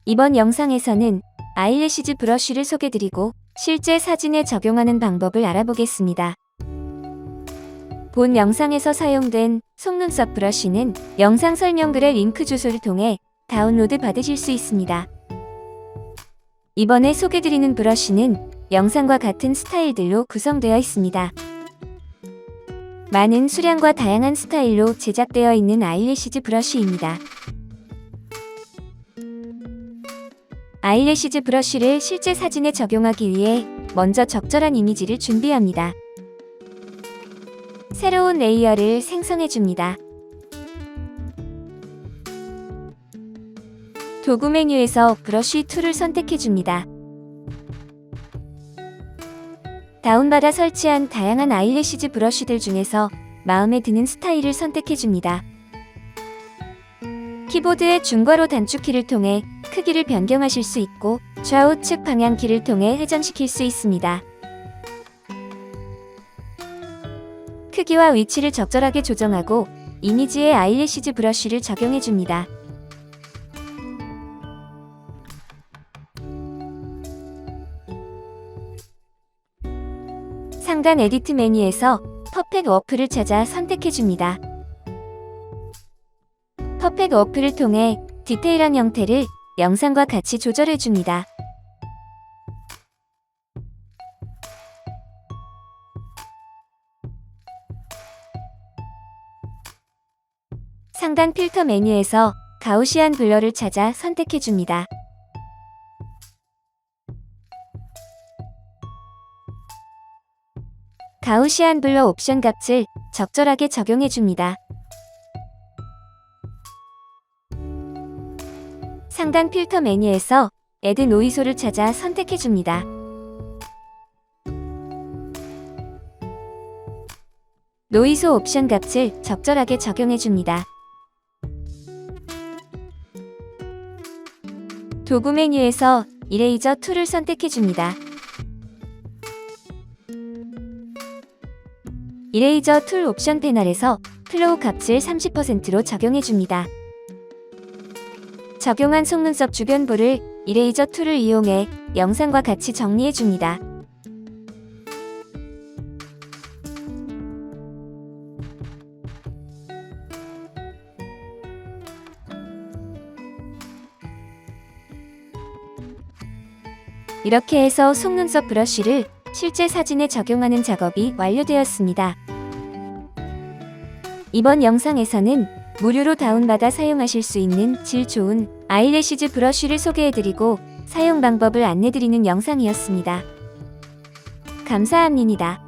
이번 영상에서는 아이래시즈 브러쉬를 소개드리고 실제 사진에 적용하는 방법을 알아보겠습니다. 본 영상에서 사용된 속눈썹 브러쉬는 영상 설명글의 링크 주소를 통해 다운로드 받으실 수 있습니다. 이번에 소개드리는 브러쉬는 영상과 같은 스타일들로 구성되어 있습니다. 많은 수량과 다양한 스타일로 제작되어 있는 아이래시즈 브러쉬입니다. 아이래시즈 브러쉬를 실제 사진에 적용하기 위해 먼저 적절한 이미지를 준비합니다. 새로운 레이어를 생성해줍니다. 도구 메뉴에서 브러쉬 툴을 선택해줍니다. 다운받아 설치한 다양한 아이래시즈 브러쉬들 중에서 마음에 드는 스타일을 선택해줍니다. 키보드의 중괄호 단축키를 통해 크기를 변경하실 수 있고 좌우측 방향키를 통해 회전시킬 수 있습니다. 크기와 위치를 적절하게 조정하고 이미지에 아이래시즈 브러쉬를 적용해줍니다. 상단 에디트 메뉴에서 퍼펙트 워프를 찾아 선택해줍니다. 퍼펙트 워프를 통해 디테일한 형태를 영상과 같이 조절해줍니다. 상단 필터 메뉴에서 가우시안 블러를 찾아 선택해줍니다. 가우시안 블러 옵션 값을 적절하게 적용해줍니다. 상단 필터 메뉴에서 애드 노이소를 찾아 선택해줍니다. 노이소 옵션 값을 적절하게 적용해줍니다. 도구 메뉴에서 이레이저 툴을 선택해줍니다. 이레이저 툴 옵션 패널에서 플로우 값을 30%로 적용해줍니다. 적용한 속눈썹 주변부를 이레이저 툴을 이용해 영상과 같이 정리해줍니다. 이렇게 해서 속눈썹 브러쉬를 실제 사진에 적용하는 작업이 완료되었습니다. 이번 영상에서는 무료로 다운받아 사용하실 수 있는 질 좋은 아이래시즈 브러쉬를 소개해드리고 사용 방법을 안내드리는 영상이었습니다. 감사합니다.